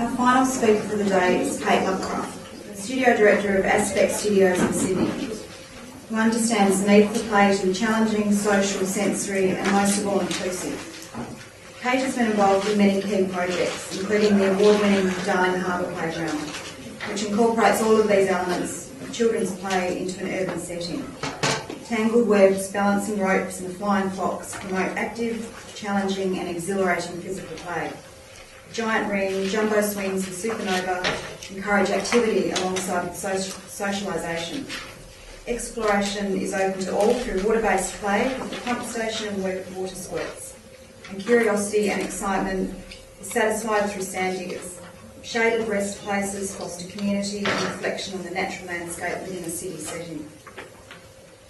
Our final speaker for the day is Kate Luckraft, the Studio Director of Aspect Studios in Sydney, who understands the need for play to be challenging, social, sensory and most of all inclusive. Kate has been involved in many key projects, including the award-winning Harbour playground, which incorporates all of these elements of children's play into an urban setting. Tangled webs, balancing ropes and flying clocks promote active, challenging and exhilarating physical play. Giant ring, jumbo swings and supernova encourage activity alongside socialisation. Exploration is open to all through water-based play with the pump station and water squirts. And curiosity and excitement is satisfied through sand diggers. Shaded rest places foster community and reflection on the natural landscape within a city setting.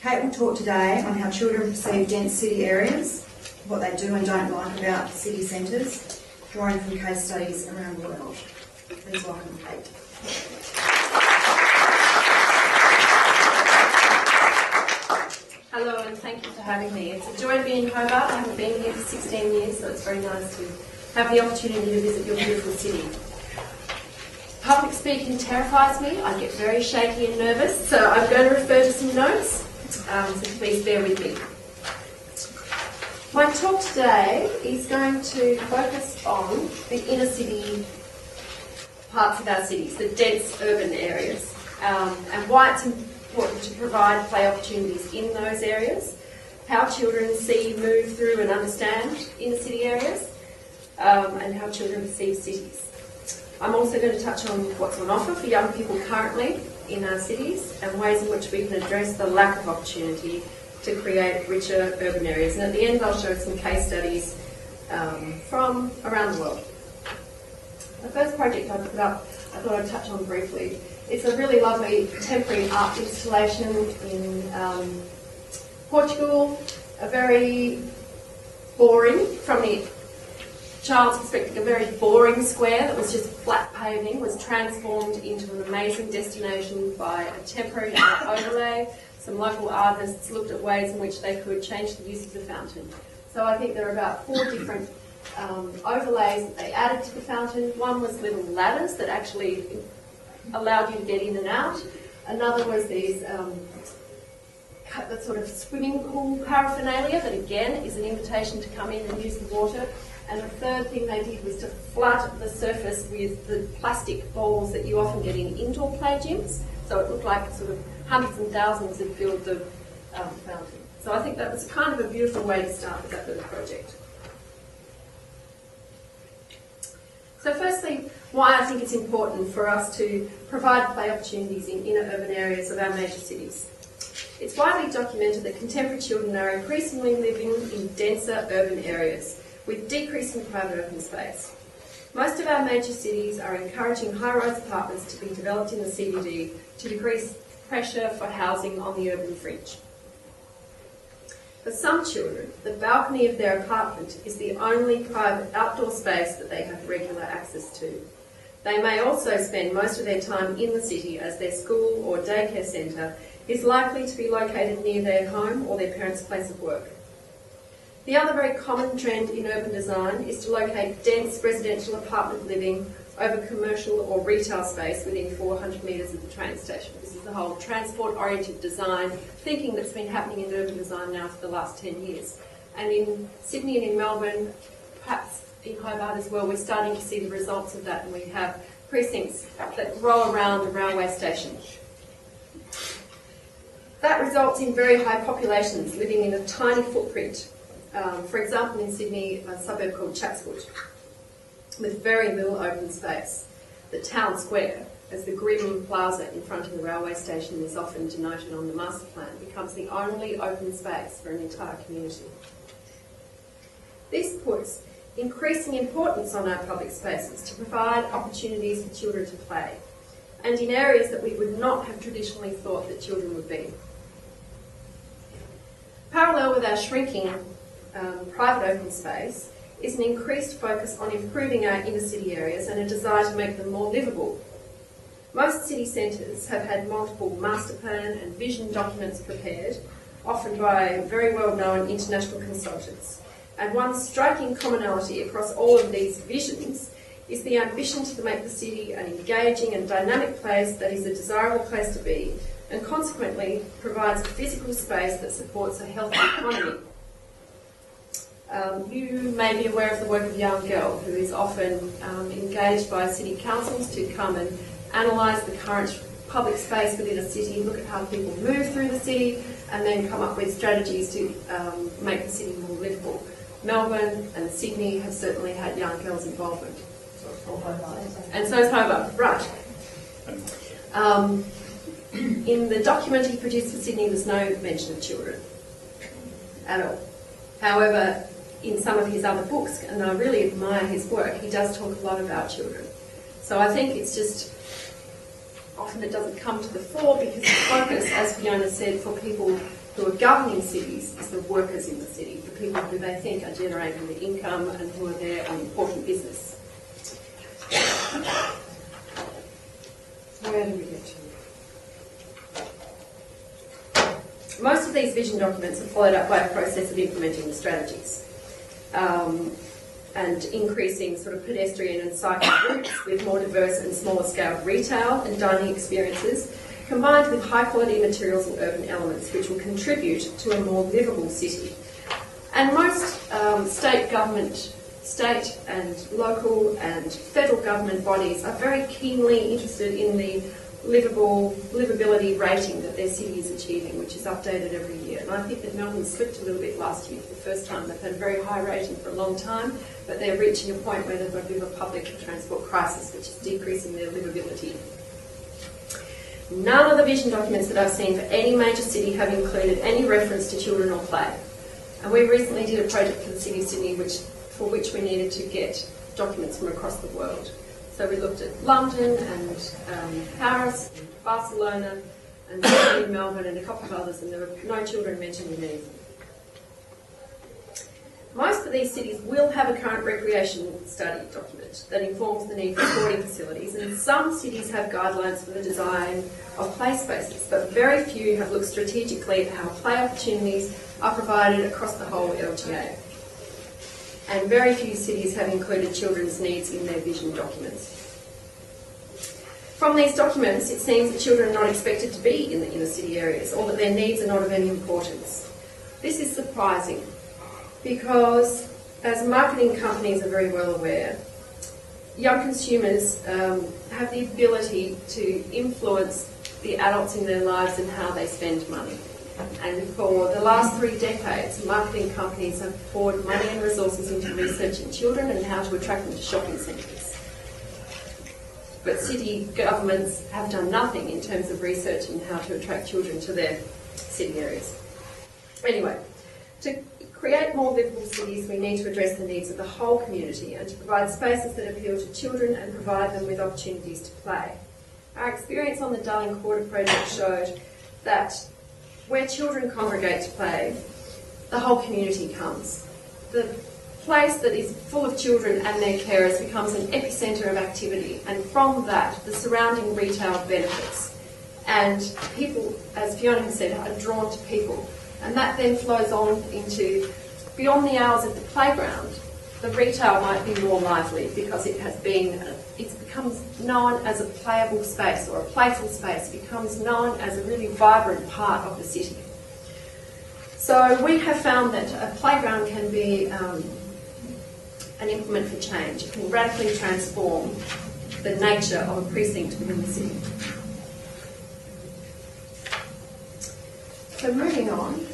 Kate will talk today on how children perceive dense city areas, what they do and don't like about city centres, drawing from case studies around the world. Please welcome Kate. Hello and thank you for having me. It's a joy to be in Hobart. I haven't been here for 16 years, so it's very nice to have the opportunity to visit your beautiful city. Public speaking terrifies me. I get very shaky and nervous, so I'm going to refer to some notes, so please bear with me. My talk today is going to focus on the inner city parts of our cities, the dense urban areas, and why it's important to provide play opportunities in those areas, how children see, move through and understand inner city areas, and how children perceive cities. I'm also going to touch on what's on offer for young people currently in our cities and ways in which we can address the lack of opportunity to create richer urban areas. And at the end I'll show some case studies from around the world. The first project I put up, I thought I'd touch on briefly. It's a really lovely temporary art installation in Portugal, a very boring, from the child's perspective, a very boring square that was just flat paving was transformed into an amazing destination by a temporary art overlay. Some local artists looked at ways in which they could change the use of the fountain. So I think there are about 4 different overlays that they added to the fountain. One was little ladders that actually allowed you to get in and out. Another was these the sort of swimming pool paraphernalia that again is an invitation to come in and use the water. And the third thing they did was to flood the surface with the plastic balls that you often get in indoor play gyms. So it looked like sort of hundreds and thousands had filled the fountain. So I think that was kind of a beautiful way to start with that little project. So firstly, why I think it's important for us to provide play opportunities in inner urban areas of our major cities. It's widely documented that contemporary children are increasingly living in denser urban areas, with decreasing private open space. Most of our major cities are encouraging high-rise apartments to be developed in the CBD to decrease pressure for housing on the urban fringe. For some children, the balcony of their apartment is the only private outdoor space that they have regular access to. They may also spend most of their time in the city as their school or daycare centre is likely to be located near their home or their parents' place of work. The other very common trend in urban design is to locate dense residential apartment living over commercial or retail space within 400 metres of the train station. This is the whole transport-oriented design thinking that's been happening in urban design now for the last 10 years. And in Sydney and in Melbourne, perhaps in Hobart as well, we're starting to see the results of that, and we have precincts that roll around the railway station. That results in very high populations living in a tiny footprint. For example, in Sydney, a suburb called Chatswood, with very little open space. The town square, as the grim plaza in front of the railway station is often denoted on the master plan, becomes the only open space for an entire community. This puts increasing importance on our public spaces to provide opportunities for children to play, and in areas that we would not have traditionally thought that children would be. Parallel with our shrinking private open space is an increased focus on improving our inner city areas and a desire to make them more livable. Most city centres have had multiple master plan and vision documents prepared, often by very well-known international consultants. And one striking commonality across all of these visions is the ambition to make the city an engaging and dynamic place that is a desirable place to be, and consequently provides a physical space that supports a healthy economy. You may be aware of the work of Young Girl, who is often engaged by city councils to come and analyse the current public space within a city, look at how people move through the city, and then come up with strategies to make the city more livable. Melbourne and Sydney have certainly had Young Girl's involvement. And so is Hobart, right. In the document he produced for Sydney, there's no mention of children at all. However, in some of his other books, and I really admire his work, he does talk a lot about children. So I think it's just, often it doesn't come to the fore because the focus, as Fiona said, for people who are governing cities is the workers in the city, the people who they think are generating the income and who are there on important business. So where do we get to? Most of these vision documents are followed up by a process of implementing the strategies and increasing sort of pedestrian and cycling routes with more diverse and smaller scale retail and dining experiences, combined with high quality materials and urban elements which will contribute to a more livable city. And most state and local and federal government bodies are very keenly interested in the livability rating that their city is achieving, which is updated every year. And I think that Melbourne slipped a little bit last year for the first time. They've had a very high rating for a long time, but they're reaching a point where they've got a bit of a public transport crisis, which is decreasing their livability. None of the vision documents that I've seen for any major city have included any reference to children or play. And we recently did a project for the City of Sydney for which we needed to get documents from across the world. So we looked at London and Paris, and Barcelona, and Sydney, Melbourne, and a couple of others, and there were no children mentioned in any of them. Most of these cities will have a current recreation study document that informs the need for sporting facilities, and some cities have guidelines for the design of play spaces, but very few have looked strategically at how play opportunities are provided across the whole LGA. And very few cities have included children's needs in their vision documents. From these documents, it seems that children are not expected to be in the inner city areas, or that their needs are not of any importance. This is surprising, because as marketing companies are very well aware, young consumers have the ability to influence the adults in their lives and how they spend money. And for the last 3 decades, marketing companies have poured money and resources into researching children and how to attract them to shopping centres. But city governments have done nothing in terms of researching how to attract children to their city areas. Anyway, to create more livable cities, we need to address the needs of the whole community and to provide spaces that appeal to children and provide them with opportunities to play. Our experience on the Darling Quarter project showed that where children congregate to play, the whole community comes. The place that is full of children and their carers becomes an epicentre of activity, and from that, the surrounding retail benefits. And people, as Fiona has said, are drawn to people. And that then flows on into, beyond the hours of the playground, the retail might be more lively because it becomes known as a playable space, or a playful space becomes known as a really vibrant part of the city. So we have found that a playground can be an implement for change. It can radically transform the nature of a precinct within the city. So moving on.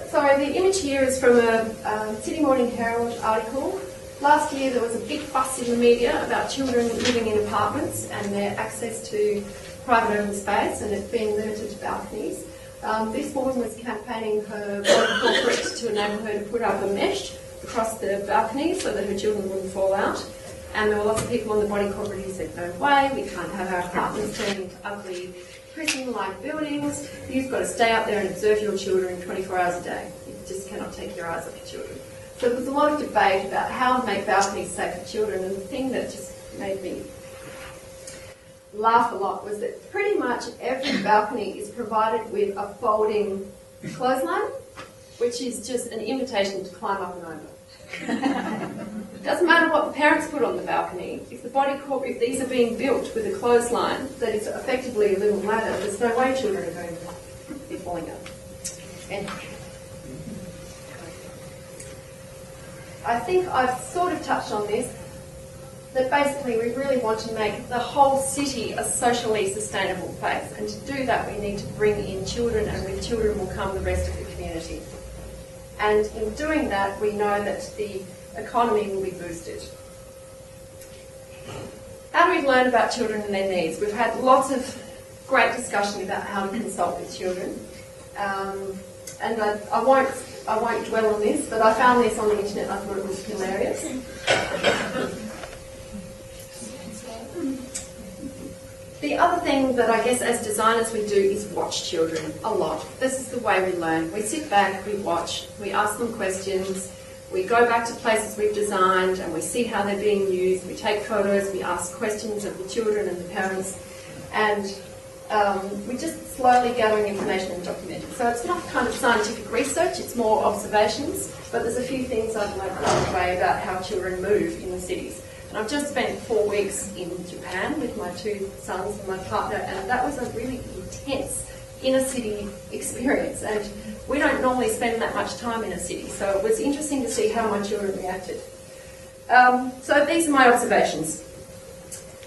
Sorry, the image here is from a Sydney Morning Herald article. Last year there was a big fuss in the media about children living in apartments and their access to private open space and it being limited to balconies. This woman was campaigning her corporate to enable her to put up a mesh across the balcony so that her children wouldn't fall out. And there were lots of people on the body corporate who said, no way, we can't have our apartments turn into ugly prison-like buildings. You've got to stay out there and observe your children 24 hours a day. You just cannot take your eyes off your children. So there was a lot of debate about how to make balconies safe for children, and the thing that just made me laugh a lot was that pretty much every balcony is provided with a folding clothesline, which is just an invitation to climb up and over. Doesn't matter what the parents put on the balcony. If if these are being built with a clothesline that is effectively a little ladder, there's no way children are going to be falling up. And I think I've sort of touched on this, that basically we really want to make the whole city a socially sustainable place, and to do that we need to bring in children, and with children will come the rest of the community. And in doing that, we know that the economy will be boosted. How do we learn about children and their needs? We've had lots of great discussion about how to consult with children, and I won't dwell on this, but I found this on the internet and I thought it was hilarious. The other thing that I guess as designers we do is watch children a lot. This is the way we learn. We sit back, we watch, we ask them questions, we go back to places we've designed and we see how they're being used, we take photos, we ask questions of the children and the parents, and we're just slowly gathering information and documenting. So it's not kind of scientific research, it's more observations, but there's a few things I've learned along the way about how children move in the cities. And I've just spent 4 weeks in Japan with my 2 sons and my partner, and that was a really intense inner city experience. And we don't normally spend that much time in a city, so it was interesting to see how my children reacted. So these are my observations.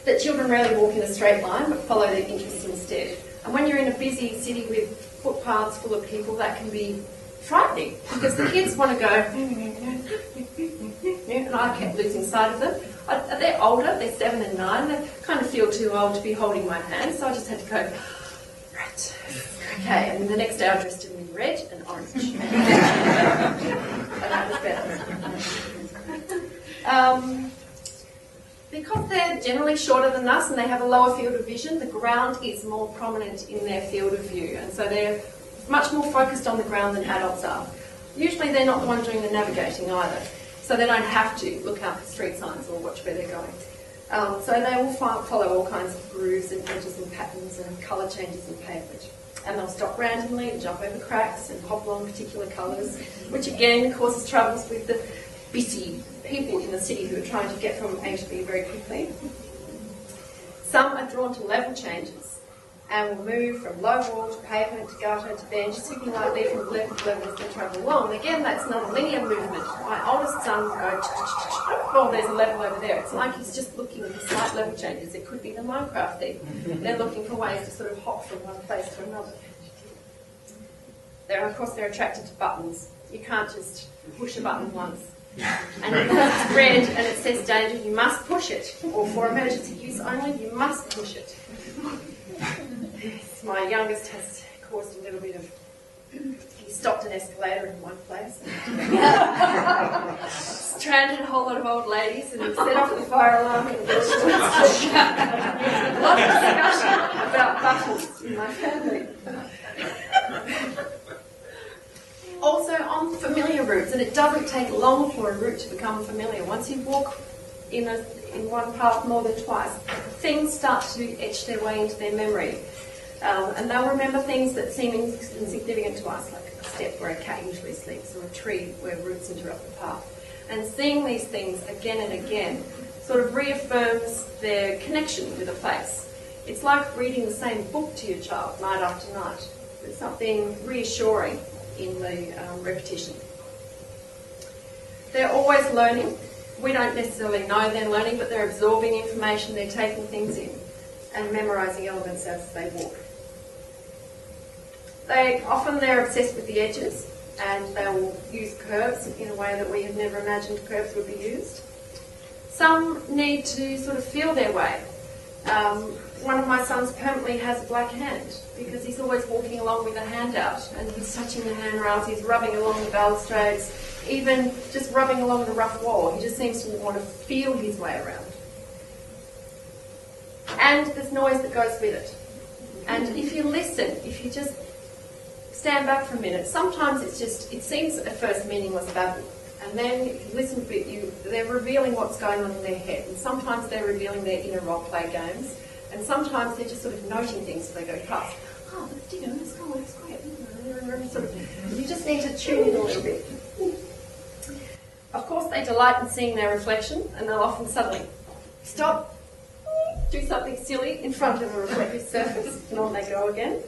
That children rarely walk in a straight line, but follow their interests instead. And when you're in a busy city with footpaths full of people, that can be frightening, because the kids want to go, and I kept losing sight of them. They're older, they're 7 and 9, they kind of feel too old to be holding my hand, so I just had to go, right, okay, and the next day I dressed them in red and orange. And that was better. Because they're generally shorter than us and they have a lower field of vision, the ground is more prominent in their field of view, and so they're much more focused on the ground than adults are. Usually they're not the one doing the navigating either, so they don't have to look out for street signs or watch where they're going. So they will follow all kinds of grooves and edges and patterns and colour changes in pavement. And they'll stop randomly and jump over cracks and hop along particular colours, which again causes troubles with the busy people in the city who are trying to get from A to B very quickly. Some are drawn to level changes and will move from low wall to pavement to gutter to bench, sweeping lightly from level to level as they travel along. Again, that's not a linear movement. My oldest son will go, oh, there's a level over there. It's like he's just looking for slight level changes. It could be the Minecraft thing. They're looking for ways to sort of hop from one place to another. Of course, they're attracted to buttons. You can't just push a button once. And because it's red and it says danger, you must push it. Or for emergency use only, you must push it. My youngest has caused a little bit of... He stopped an escalator in one place. Stranded a whole lot of old ladies and set off the fire alarm. And lots of discussion about buttons in my family. Also on familiar routes, and it doesn't take long for a route to become familiar. Once you walk in one path more than twice, things start to etch their way into their memory. And they'll remember things that seem insignificant to us, like a step where a cat usually sleeps, or a tree where roots interrupt the path. And seeing these things again and again sort of reaffirms their connection with a place. It's like reading the same book to your child night after night. There's something reassuring in the repetition. They're always learning. We don't necessarily know they're learning, but they're absorbing information, they're taking things in and memorising elements as they walk. Often they're obsessed with the edges, and they will use curves in a way that we have never imagined curves would be used. Some need to sort of feel their way. One of my sons permanently has a black hand because he's always walking along with a hand out, and he's touching the handrails, he's rubbing along the balustrades, even just rubbing along the rough wall. He just seems to want to feel his way around. And there's noise that goes with it. And if you listen, if you just stand back for a minute, sometimes it seems at first meaningless babble. And then if you listen a bit, they're revealing what's going on in their head. And sometimes they're revealing their inner role-play games. And sometimes they're just sort of noting things as they go past. Oh, that's great. Sort of, you just need to tune in a little bit. Of course, they delight in seeing their reflection, and they'll often suddenly stop, do something silly in front of a reflective surface, and on they go again.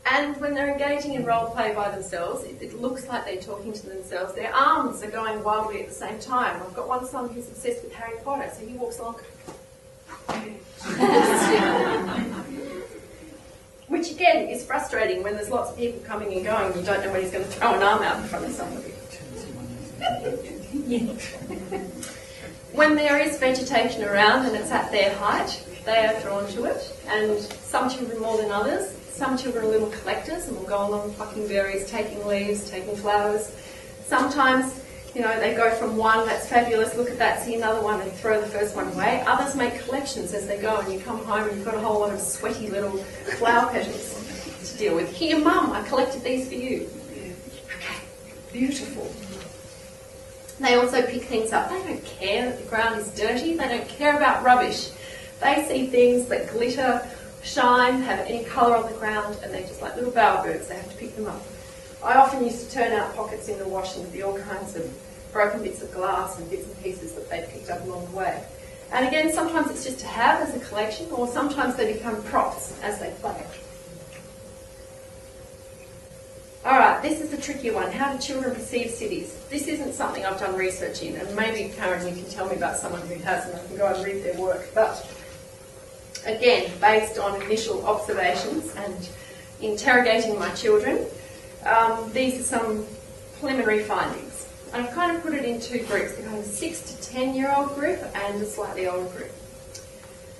And when they're engaging in role play by themselves, it looks like they're talking to themselves. Their arms are going wildly at the same time. I've got one son who's obsessed with Harry Potter, so he walks along. Which again is frustrating when there's lots of people coming and going and you don't know when he's going to throw an arm out in front of somebody. When there is vegetation around and it's at their height, they are drawn to it, and some children more than others. Some children are little collectors and will go along plucking berries, taking leaves, taking flowers. Sometimes, they go from one, that's fabulous, look at that, see another one, and throw the first one away. Others make collections as they go, and you come home and you've got a whole lot of sweaty little flower petals to deal with. Here, Mum, I collected these for you. Okay, beautiful. They also pick things up. They don't care that the ground is dirty. They don't care about rubbish. They see things that glitter, shine, have any colour on the ground, and they're just like little bowerbirds. They have to pick them up. I often used to turn out pockets in the wash and there'd be all kinds of broken bits of glass and bits and pieces that they picked up along the way. And again, sometimes it's just to have as a collection, or sometimes they become props as they play. Alright, this is the trickier one. How do children perceive cities? This isn't something I've done research in, and maybe, Karen, you can tell me about someone who has, and I can go and read their work. But again, based on initial observations and interrogating my children, these are some preliminary findings. And I've kind of put it in two groups. We've got a 6 to 10-year-old group and a slightly older group.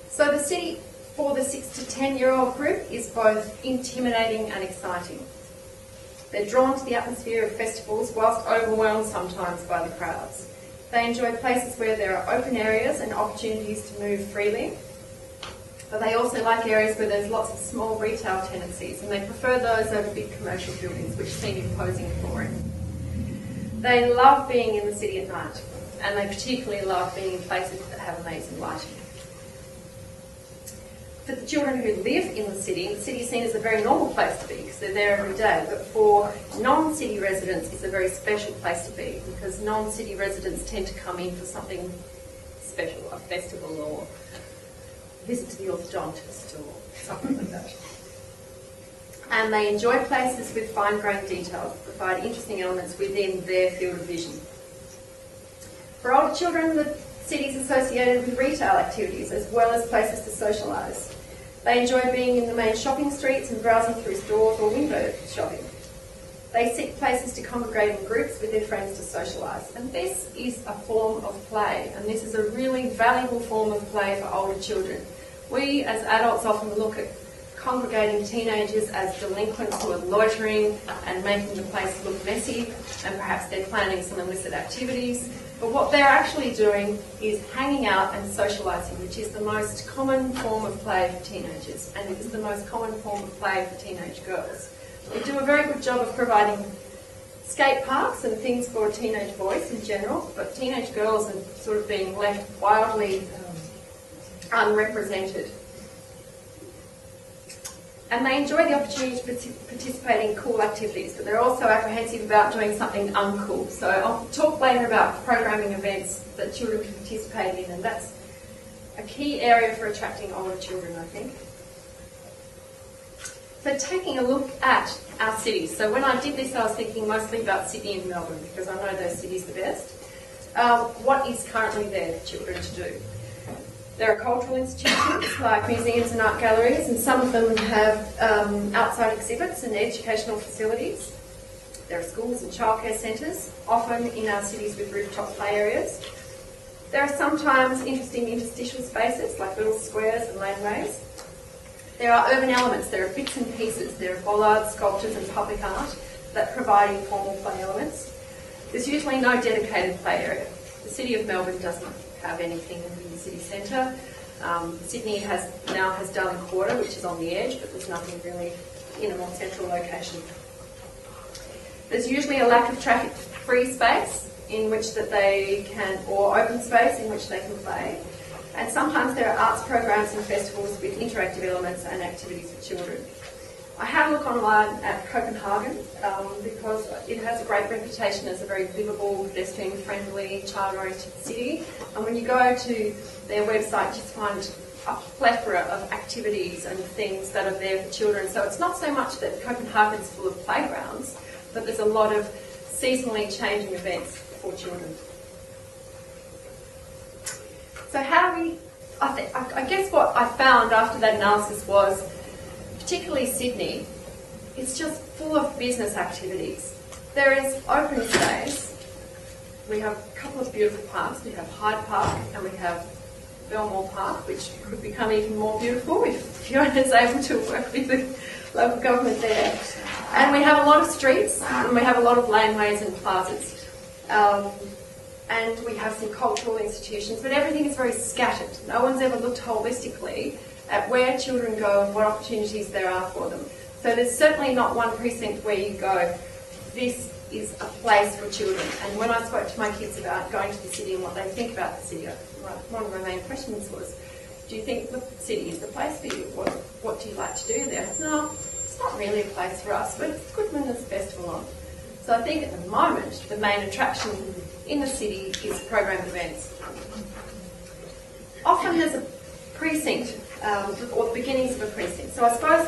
So the city for the 6 to 10-year-old group is both intimidating and exciting. They're drawn to the atmosphere of festivals, whilst overwhelmed sometimes by the crowds. They enjoy places where there are open areas and opportunities to move freely. But they also like areas where there's lots of small retail tenancies, and they prefer those over big commercial buildings, which seem imposing and boring. They love being in the city at night, and they particularly love being in places that have amazing lighting. For the children who live in the city is seen as a very normal place to be because they're there every day. But for non-city residents, it's a very special place to be because non-city residents tend to come in for something special, a festival or a visit to the orthodontist or something like that. And they enjoy places with fine-grained detail that provide interesting elements within their field of vision. For older children, the city is associated with retail activities as well as places to socialise. They enjoy being in the main shopping streets and browsing through stores or window shopping. They seek places to congregate in groups with their friends to socialise. And this is a form of play, and this is a really valuable form of play for older children. We as adults often look at congregating teenagers as delinquents who are loitering and making the place look messy, and perhaps they're planning some illicit activities. But what they're actually doing is hanging out and socialising, which is the most common form of play for teenagers, and it is the most common form of play for teenage girls. We do a very good job of providing skate parks and things for teenage boys in general, but teenage girls are sort of being left wildly unrepresented. And they enjoy the opportunity to participate in cool activities, but they're also apprehensive about doing something uncool. So I'll talk later about programming events that children can participate in, and that's a key area for attracting older children, I think. So taking a look at our cities. So when I did this, I was thinking mostly about Sydney and Melbourne, because I know those cities the best. What is currently there for children to do? There are cultural institutions like museums and art galleries, and some of them have outside exhibits and educational facilities. There are schools and childcare centres, often in our cities with rooftop play areas. There are sometimes interesting interstitial spaces like little squares and laneways. There are urban elements, there are bits and pieces, there are bollards, sculptures and public art that provide informal play elements. There's usually no dedicated play area. The City of Melbourne doesn't have anything in the city centre. Sydney now has Darling Quarter, which is on the edge, but there's nothing really in a more central location. There's usually a lack of traffic-free space in which that they can, or open space in which they can play. And sometimes there are arts programs and festivals with interactive elements and activities for children. I had a look online at Copenhagen because it has a great reputation as a very livable, pedestrian-friendly, child-oriented city. And when you go to their website, you just find a plethora of activities and things that are there for children. So it's not so much that Copenhagen's full of playgrounds, but there's a lot of seasonally changing events for children. So I guess what I found after that analysis was, particularly Sydney, it's just full of business activities. There is open space. We have a couple of beautiful parks. We have Hyde Park and we have Belmore Park, which could become even more beautiful if Fiona is able to work with the local government there. And we have a lot of streets and we have a lot of laneways and plazas. And we have some cultural institutions, but everything is very scattered. No one's ever looked holistically at where children go and what opportunities there are for them. So there's certainly not one precinct where you go, this is a place for children. And when I spoke to my kids about going to the city and what they think about the city, one of my main questions was, do you think the city is the place for you? What do you like to do there? I said, no, it's not really a place for us, but it's good when there's a festival on. So I think at the moment, the main attraction in the city is program events. Often there's a precinct, or the beginnings of a precinct. So I suppose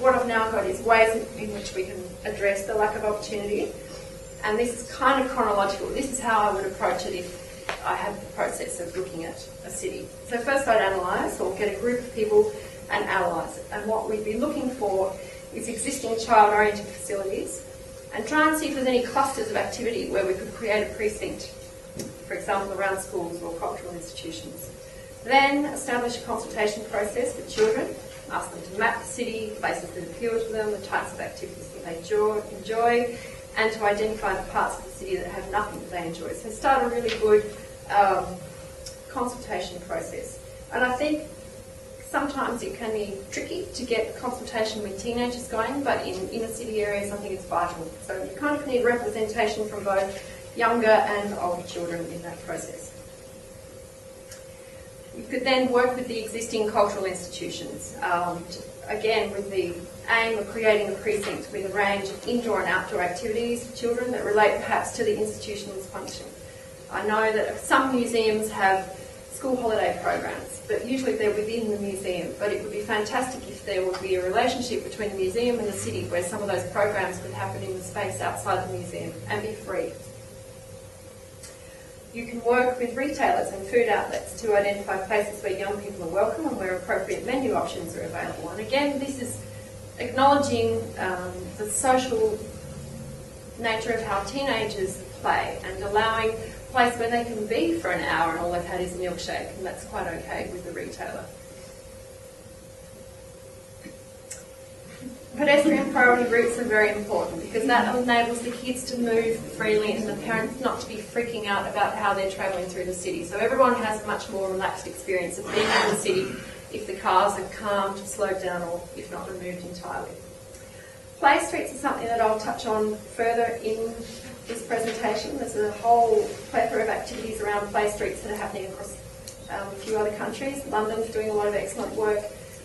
what I've now got is ways in which we can address the lack of opportunity. And this is kind of chronological. This is how I would approach it if I had the process of looking at a city. So first I'd analyse, or get a group of people and analyse it. And what we'd be looking for is existing child-oriented facilities, and try and see if there's any clusters of activity where we could create a precinct, for example, around schools or cultural institutions. Then establish a consultation process for children, ask them to map the city, places that appeal to them, the types of activities that they enjoy, and to identify the parts of the city that have nothing that they enjoy. So start a really good consultation process. And I think sometimes it can be tricky to get consultation with teenagers going, but in inner city areas I think it's vital. So you kind of need representation from both younger and older children in that process. You could then work with the existing cultural institutions, again with the aim of creating a precinct with a range of indoor and outdoor activities for children that relate perhaps to the institution's function. I know that some museums have school holiday programs, but usually they're within the museum. But it would be fantastic if there would be a relationship between the museum and the city where some of those programs could happen in the space outside the museum and be free. You can work with retailers and food outlets to identify places where young people are welcome and where appropriate menu options are available. And again, this is acknowledging the social nature of how teenagers play and allowing a place where they can be for an hour and all they've had is a milkshake, and that's quite okay with the retailer. Pedestrian priority routes are very important because that enables the kids to move freely and the parents not to be freaking out about how they're travelling through the city. So everyone has a much more relaxed experience of being in the city if the cars are calmed, slowed down, or if not removed entirely. Play streets are something that I'll touch on further in this presentation. There's a whole plethora of activities around play streets that are happening across a few other countries. London's doing a lot of excellent work.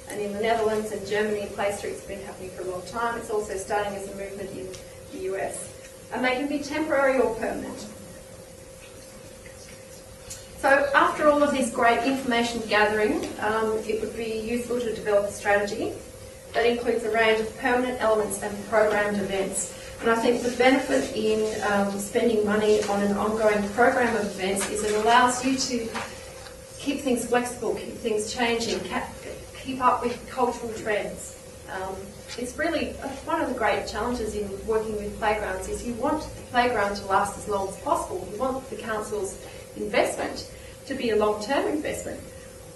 And in the Netherlands and Germany, play streets have been happening for a long time. It's also starting as a movement in the US. And they can be temporary or permanent. So after all of this great information gathering, it would be useful to develop a strategy that includes a range of permanent elements and programmed events. And I think the benefit in spending money on an ongoing program of events is it allows you to keep things flexible, keep things changing, keep up with cultural trends. It's really one of the great challenges in working with playgrounds is you want the playground to last as long as possible. You want the council's investment to be a long-term investment.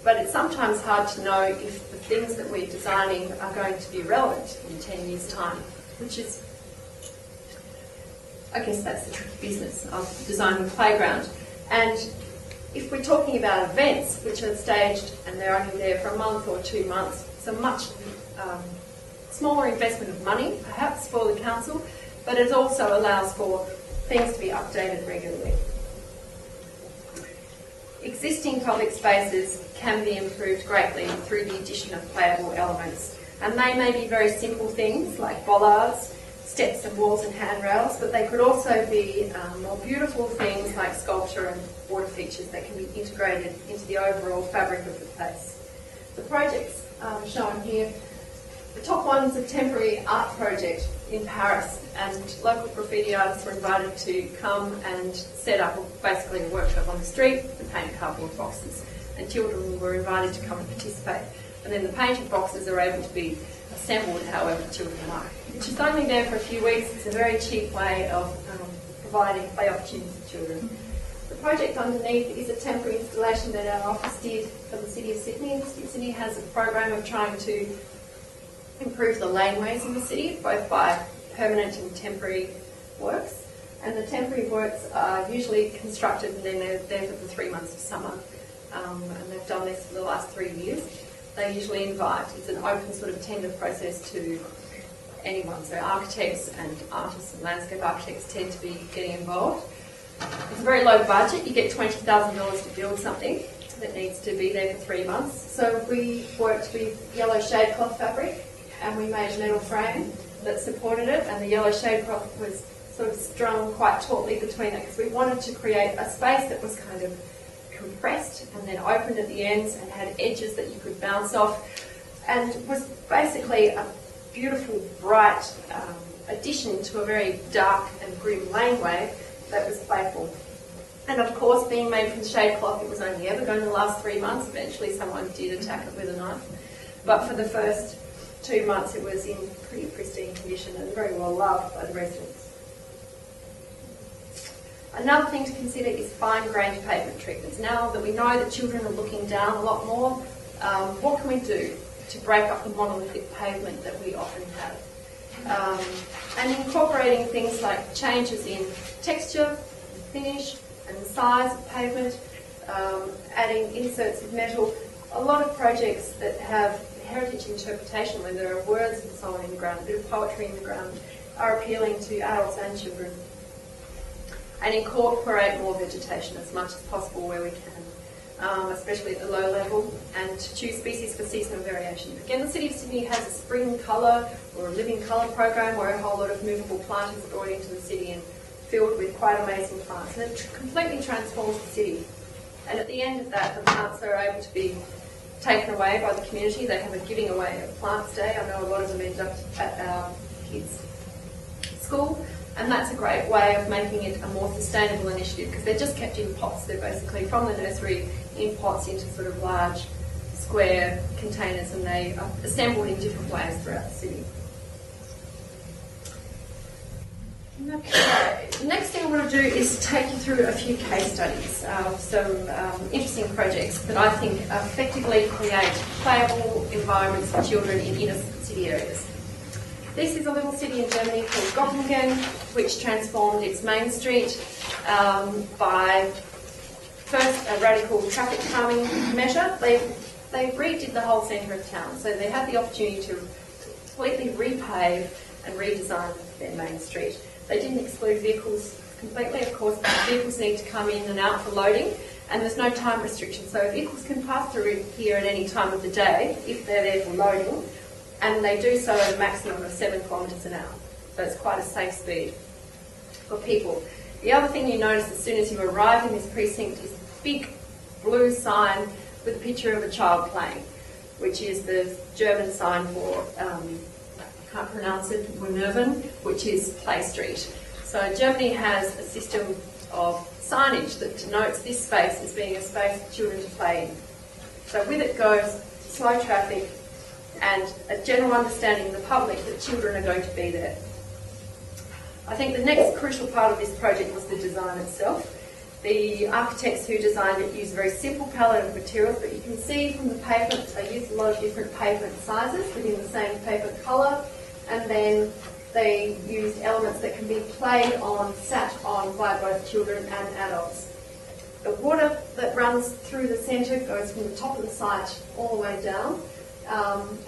But it's sometimes hard to know if the things that we're designing are going to be relevant in 10 years' time, which is, I guess that's the tricky business of designing a playground. And if we're talking about events which are staged and they're only there for a month or 2 months, it's a much smaller investment of money, perhaps, for the council, but it also allows for things to be updated regularly. Existing public spaces can be improved greatly through the addition of playable elements. And they may be very simple things like bollards, steps and walls and handrails, but they could also be more beautiful things like sculpture and water features that can be integrated into the overall fabric of the place. The projects shown here, the top one is a temporary art project in Paris, and local graffiti artists were invited to come and set up basically a workshop on the street to paint cardboard boxes, and children were invited to come and participate. And then the painted boxes are able to be assembled however children like. It's just only there for a few weeks. It's a very cheap way of providing play opportunities for children. The project underneath is a temporary installation that our office did for the City of Sydney. The City of Sydney has a program of trying to improve the laneways in the city, both by permanent and temporary works. And the temporary works are usually constructed and then they're there for the 3 months of summer. And they've done this for the last 3 years. They usually invite, it's an open sort of tender process to anyone. So architects and artists and landscape architects tend to be getting involved. It's a very low budget. You get $20,000 to build something that needs to be there for 3 months. So we worked with yellow shade cloth fabric and we made a metal frame that supported it, and the yellow shade cloth was sort of strung quite tautly between it because we wanted to create a space that was kind of compressed and then opened at the ends and had edges that you could bounce off, and was basically a beautiful, bright addition to a very dark and grim laneway that was playful. And of course, being made from shade cloth, it was only ever going to last 3 months. Eventually someone did attack it with a knife. But for the first 2 months it was in pretty pristine condition and very well loved by the residents. Another thing to consider is fine-grained pavement treatments. Now that we know that children are looking down a lot more, what can we do to break up the monolithic pavement that we often have? And incorporating things like changes in texture, finish and size of pavement, adding inserts of metal. A lot of projects that have heritage interpretation, where there are words and so on in the ground, a bit of poetry in the ground, are appealing to adults and children. And incorporate more vegetation as much as possible where we can, especially at the low level, and to choose species for seasonal variation. Again, the City of Sydney has a spring colour or a living colour program where a whole lot of movable plant is brought into the city and filled with quite amazing plants. And it completely transforms the city. And at the end of that, the plants are able to be taken away by the community. They have a giving away of plants day. I know a lot of them end up at our kids' school. And that's a great way of making it a more sustainable initiative because they're just kept in pots. They're basically from the nursery in pots into sort of large square containers, and they are assembled in different ways throughout the city. Okay. The next thing I want to do is take you through a few case studies of some interesting projects that I think effectively create playable environments for children in inner city areas. This is a little city in Germany called Göttingen, which transformed its main street by first a radical traffic calming measure. They redid the whole centre of town, so they had the opportunity to completely repave and redesign their main street. They didn't exclude vehicles completely. Of course, vehicles need to come in and out for loading, and there's no time restriction, so vehicles can pass through here at any time of the day if they're there for loading. And they do so at a maximum of 7 kilometres an hour. So it's quite a safe speed for people. The other thing you notice as soon as you arrive in this precinct is a big blue sign with a picture of a child playing, which is the German sign for, I can't pronounce it, Minerven, which is Play Street. So Germany has a system of signage that denotes this space as being a space for children to play in. So with it goes slow traffic, and a general understanding in the public that children are going to be there. I think the next crucial part of this project was the design itself. The architects who designed it used a very simple palette of materials, but you can see from the pavement, they used a lot of different pavement sizes within the same pavement colour, and then they used elements that can be played on, sat on by both children and adults. The water that runs through the centre goes from the top of the site all the way down.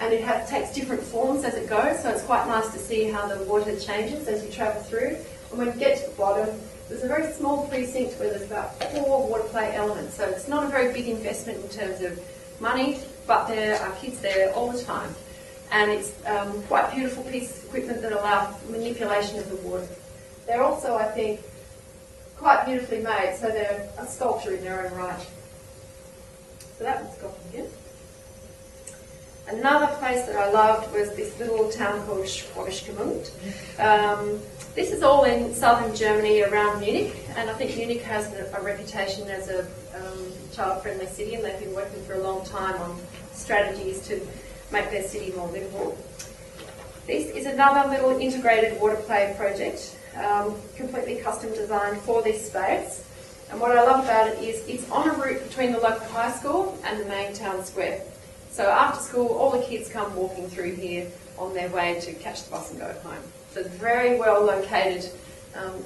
And it takes different forms as it goes, so it's quite nice to see how the water changes as you travel through. And when you get to the bottom, there's a very small precinct where there's about 4 water play elements, so it's not a very big investment in terms of money, but there are kids there all the time. and it's quite beautiful pieces of equipment that allow manipulation of the water. They're also, I think, quite beautifully made, so they're a sculpture in their own right. So that one's got here. Another place that I loved was this little town called Schwabischgemund. This is all in southern Germany around Munich, and I think Munich has a reputation as a child-friendly city, and they've been working for a long time on strategies to make their city more livable. This is another little integrated water play project, completely custom designed for this space. And what I love about it is it's on a route between the local high school and the main town square. So after school, all the kids come walking through here on their way to catch the bus and go home. So it's a very well located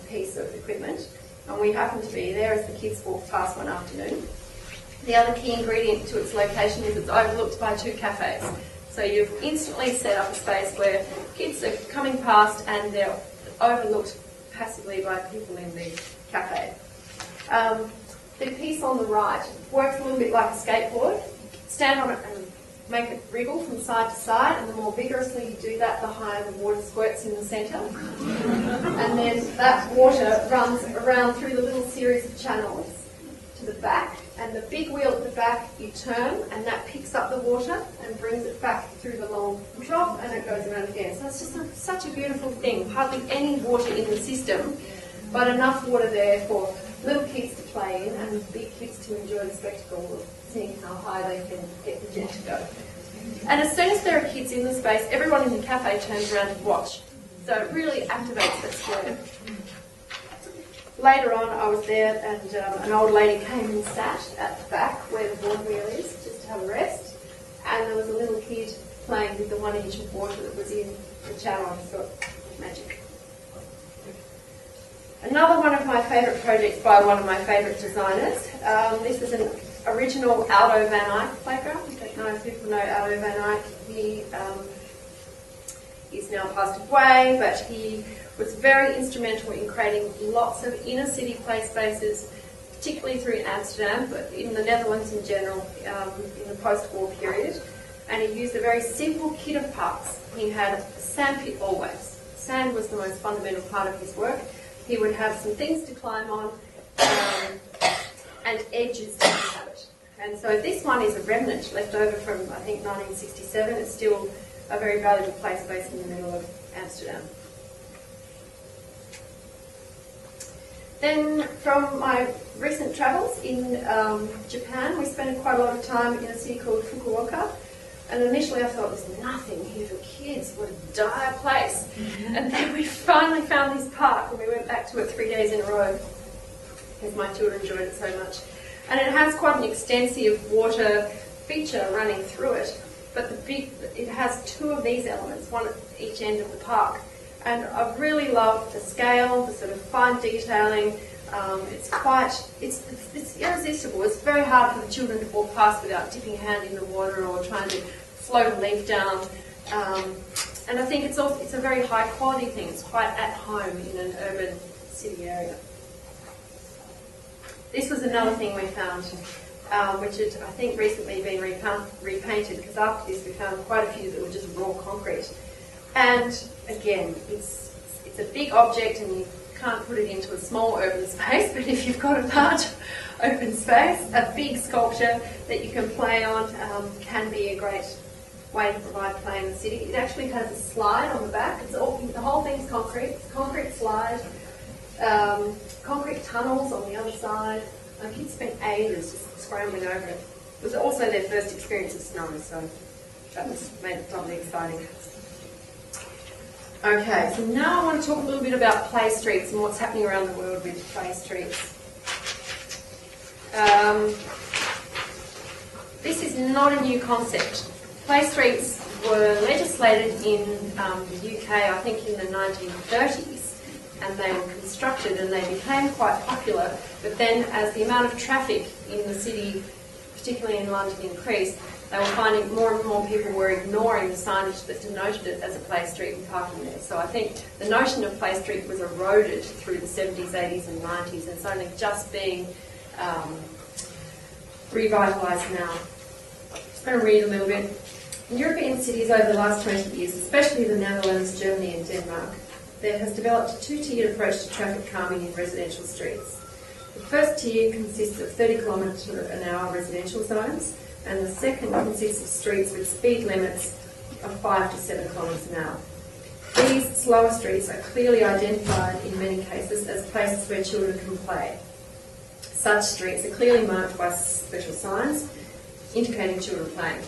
piece of equipment, and we happened to be there as the kids walked past one afternoon. The other key ingredient to its location is it's overlooked by 2 cafes. So you've instantly set up a space where kids are coming past and they're overlooked passively by people in the cafe. The piece on the right works a little bit like a skateboard. Stand on it and make it wriggle from side to side, and the more vigorously you do that, the higher the water squirts in the centre. And then that water runs around through the little series of channels to the back, and the big wheel at the back you turn, and that picks up the water and brings it back through the long trough, and it goes around again. So it's just such a beautiful thing. Hardly any water in the system, but enough water there for little kids to play in and big kids to enjoy the spectacle of seeing how high they can get the jet to go. And as soon as there are kids in the space, everyone in the cafe turns around to watch. So it really activates that square. Later on, I was there, and an old lady came and sat at the back where the water wheel is, just to have a rest. And there was a little kid playing with the 1 inch of water that was in the channel. I just thought, magic. Another one of my favourite projects by one of my favourite designers. This is an original Aldo van Eyck playground. I don't know if people know Aldo van Eyck. He is now passed away, but he was very instrumental in creating lots of inner city play spaces, particularly through Amsterdam, but in the Netherlands in general, in the post-war period. And he used a very simple kit of parts. He had a sand pit always. Sand was the most fundamental part of his work. He would have some things to climb on and edges to inhabit. And so this one is a remnant left over from, I think, 1967. It's still a very valuable play space in the middle of Amsterdam. Then from my recent travels in Japan, we spent quite a lot of time in a city called Fukuoka. And initially I thought, there's nothing here for kids, what a dire place. And then we finally found this park, and we went back to it 3 days in a row because my children enjoyed it so much. And it has quite an extensive water feature running through it, but it has 2 of these elements, one at each end of the park. And I really love the scale, the sort of fine detailing. It's irresistible. It's very hard for the children to walk past without dipping a hand in the water or trying to float a leaf down. And I think it's a very high quality thing. It's quite at home in an urban city area. This was another thing we found, which had, I think, recently been repainted, because after this we found quite a few that were just raw concrete. And again, it's a big object, and you can't put it into a small urban space, but if you've got a large open space, a big sculpture that you can play on can be a great way to provide play in the city. It actually has a slide on the back. The whole thing's concrete. It's a concrete slide, concrete tunnels on the other side. My kids spent ages just scrambling over it. It was also their first experience of snow, so that made it doubly exciting. Okay, so now I want to talk a little bit about play streets and what's happening around the world with play streets. This is not a new concept. Play streets were legislated in the UK, I think, in the 1930s, and they were constructed and they became quite popular. But then as the amount of traffic in the city, particularly in London, increased, they were finding more and more people were ignoring the signage that denoted it as a play street and parking there. So I think the notion of play street was eroded through the 70s, 80s and 90s, and it's only just being revitalised now. I'm just going to read a little bit. In European cities over the last 20 years, especially the Netherlands, Germany and Denmark, there has developed a two-tiered approach to traffic calming in residential streets. The first tier consists of 30 km/h residential zones, and the second consists of streets with speed limits of 5 to 7 km/h. These slower streets are clearly identified in many cases as places where children can play. Such streets are clearly marked by special signs indicating children playing.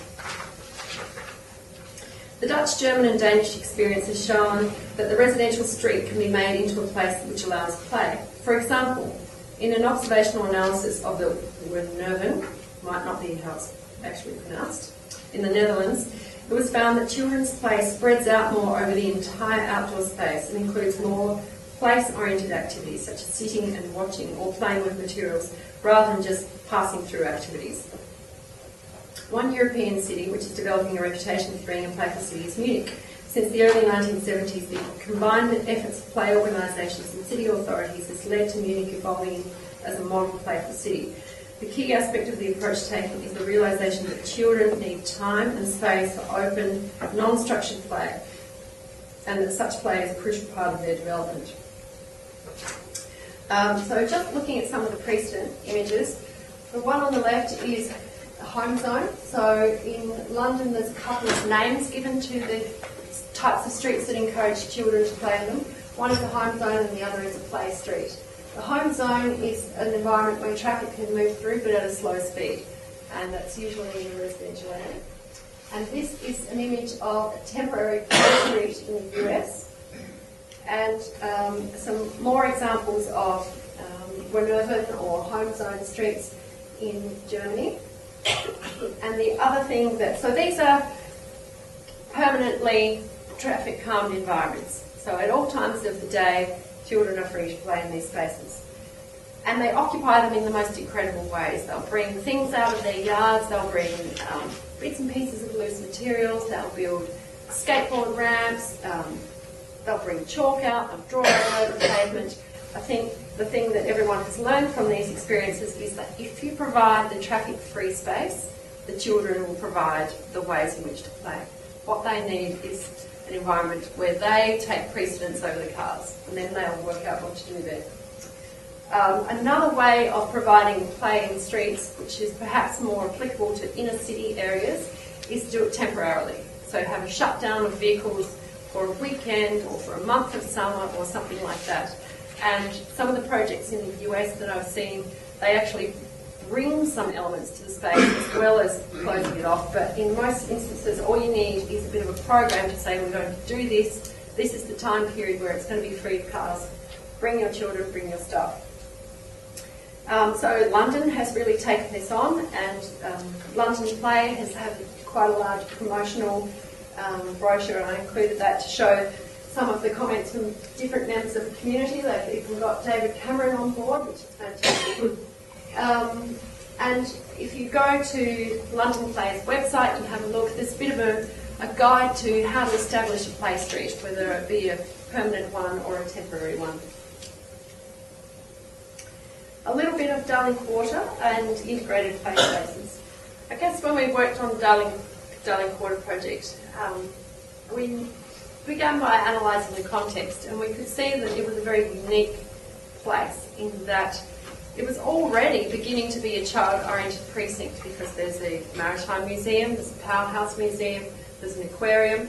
The Dutch, German and Danish experience has shown that the residential street can be made into a place which allows play. For example, in an observational analysis of the Werneuven, might not be how it's actually pronounced, in the Netherlands, it was found that children's play spreads out more over the entire outdoor space and includes more place-oriented activities such as sitting and watching or playing with materials rather than just passing through activities. One European city which is developing a reputation for being a playful city is Munich. Since the early 1970s, the combined efforts of play organisations and city authorities has led to Munich evolving as a model playful city. The key aspect of the approach taken is the realisation that children need time and space for open, non-structured play, and that such play is a crucial part of their development. So just looking at some of the precedent images, the one on the left is a home zone. So in London there's a couple of names given to the types of streets that encourage children to play in them. One is a home zone and the other is a play street. The home zone is an environment where traffic can move through but at a slow speed, and that's usually in a residential area. And this is an image of a temporary play street in the US, and some more examples of Werneuven or home zone streets in Germany. And the other thing so these are permanently traffic calmed environments. So at all times of the day, children are free to play in these spaces. And they occupy them in the most incredible ways. They'll bring things out of their yards, they'll bring bits and pieces of loose materials, they'll build skateboard ramps, they'll bring chalk out, they'll draw over the pavement. I think the thing that everyone has learned from these experiences is that if you provide the traffic-free space, the children will provide the ways in which to play. What they need is an environment where they take precedence over the cars, and then they'll work out what to do there. Another way of providing play in streets, which is perhaps more applicable to inner city areas, is to do it temporarily. So have a shutdown of vehicles for a weekend or for a month of summer or something like that. And some of the projects in the US that I've seen, they actually bring some elements to the space as well as closing it off. But in most instances, all you need is a bit of a program to say, we're going to do this. This is the time period where it's going to be free of cars. Bring your children, bring your stuff. So London has really taken this on, and London Play has had quite a large promotional brochure, and I included that to show some of the comments from different members of the community. They've even got David Cameron on board, which is fantastic. And if you go to London Play's website and have a look, there's a bit of a guide to how to establish a play street, whether it be a permanent one or a temporary one. A little bit of Darling Quarter and integrated play spaces. I guess when we worked on the Darling Quarter project, we began by analysing the context, and we could see that it was a very unique place in that it was already beginning to be a child-oriented precinct, because there's a maritime museum, there's a powerhouse museum, there's an aquarium,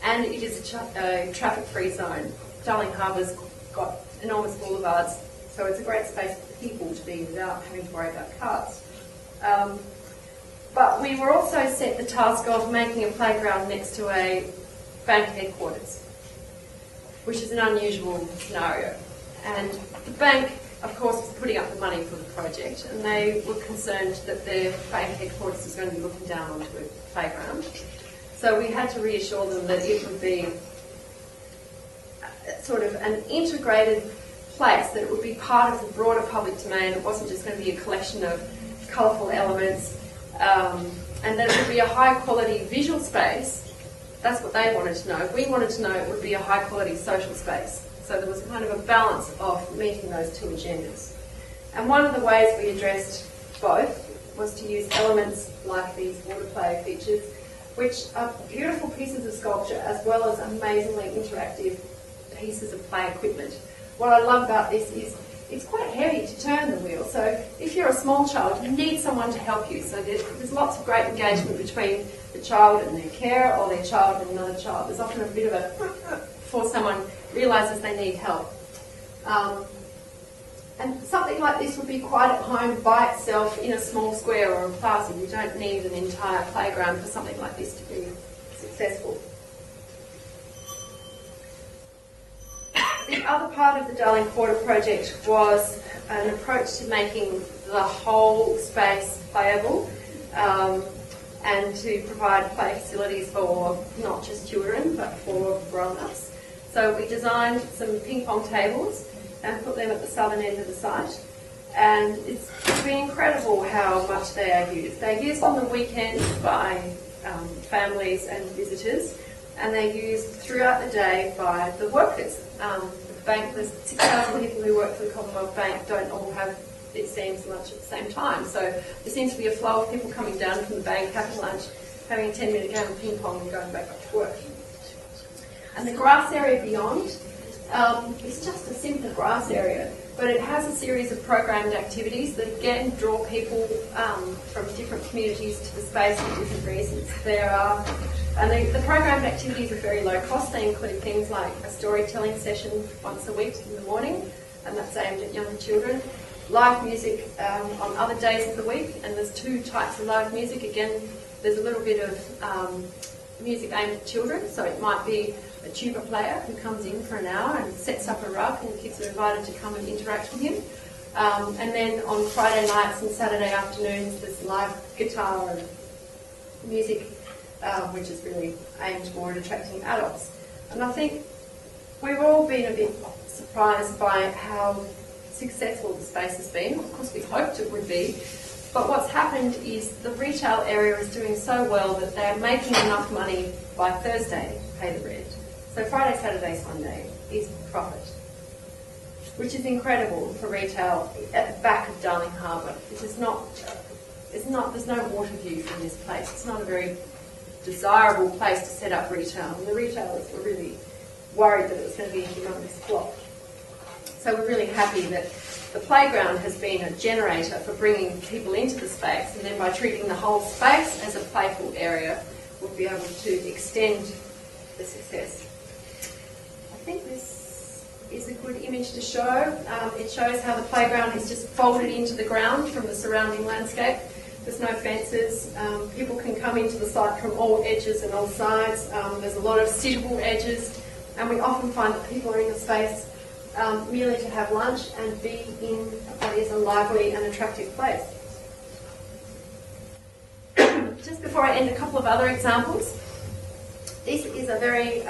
and it is a traffic-free zone. Darling Harbour's got enormous boulevards, so it's a great space for people to be without having to worry about cars. But we were also set the task of making a playground next to a bank headquarters, which is an unusual scenario. And the bank, of course, was putting up the money for the project, and they were concerned that their bank headquarters was going to be looking down onto a playground. So we had to reassure them that it would be sort of an integrated place, that it would be part of the broader public domain. It wasn't just going to be a collection of colourful elements, and that it would be a high-quality visual space. That's what they wanted to know. We wanted to know it would be a high-quality social space. So there was kind of a balance of meeting those two agendas. And one of the ways we addressed both was to use elements like these water play features which are beautiful pieces of sculpture as well as amazingly interactive pieces of play equipment. What I love about this is it's quite heavy to turn the wheel, so if you're a small child, you need someone to help you. So there's lots of great engagement between the child and their carer, or their child and another child. There's often a bit of a before someone realises they need help. And something like this would be quite at home by itself in a small square or a plaza. You don't need an entire playground for something like this to be successful. The other part of the Darling Quarter project was an approach to making the whole space playable and to provide play facilities for not just children but for grown-ups. So we designed some ping pong tables and put them at the southern end of the site, and it's been incredible how much they are used. They're used on the weekends by families and visitors, and they're used throughout the day by the workers. The bank, there's 6,000 people who work for the Commonwealth Bank, don't all have, it seems, lunch at the same time. So there seems to be a flow of people coming down from the bank, having lunch, having a 10-minute game of ping pong and going back up to work. And the grass area beyond, it's just a simple grass area, but it has a series of programmed activities that again draw people from different communities to the space for different reasons. And the programmed activities are very low cost. They include things like a storytelling session once a week in the morning, and that's aimed at younger children. Live music on other days of the week, and there's two types of live music. Again, there's a little bit of music aimed at children, so it might be a tuba player who comes in for an hour and sets up a rug, and the kids are invited to come and interact with him. And then on Friday nights and Saturday afternoons, there's live guitar and music, which is really aimed more at attracting adults. And I think we've all been a bit surprised by how successful the space has been. Of course, we hoped it would be. But what's happened is the retail area is doing so well that they're making enough money by Thursday to pay the rent. So Friday, Saturday, Sunday is profit, which is incredible for retail at the back of Darling Harbour. There's no water view from this place. It's not a very desirable place to set up retail, and the retailers were really worried that it was going to be a humongous flop. So we're really happy that the playground has been a generator for bringing people into the space, and then by treating the whole space as a playful area, we'll be able to extend the success. I think this is a good image to show. It shows how the playground is just folded into the ground from the surrounding landscape. There's no fences. People can come into the site from all edges and all sides. There's a lot of sittable edges, and we often find that people are in the space merely to have lunch and be in what is a lively and attractive place. Just before I end, a couple of other examples. This is a very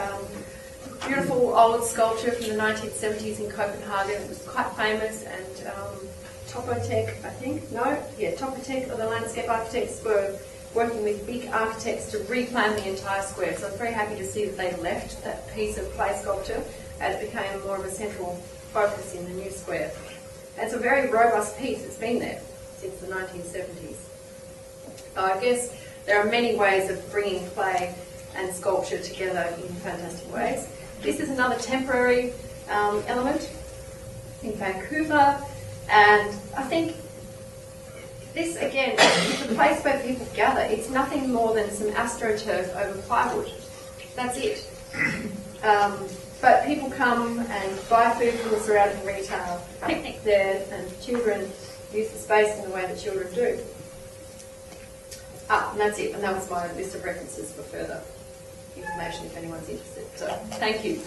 beautiful old sculpture from the 1970s in Copenhagen. It was quite famous, and Topotech, Topotech, or the landscape architects, were working with big architects to replan the entire square. So I'm very happy to see that they left that piece of clay sculpture and it became more of a central focus in the new square. And it's a very robust piece. It's been there since the 1970s. I guess there are many ways of bringing clay and sculpture together in fantastic ways. This is another temporary element in Vancouver, and I think this, again, is a place where people gather. It's nothing more than some astroturf over plywood. That's it. But people come and buy food from the surrounding retail, picnic there, and children use the space in the way that children do. And that's it. And that was my list of references for further information if anyone's interested. So, thank you.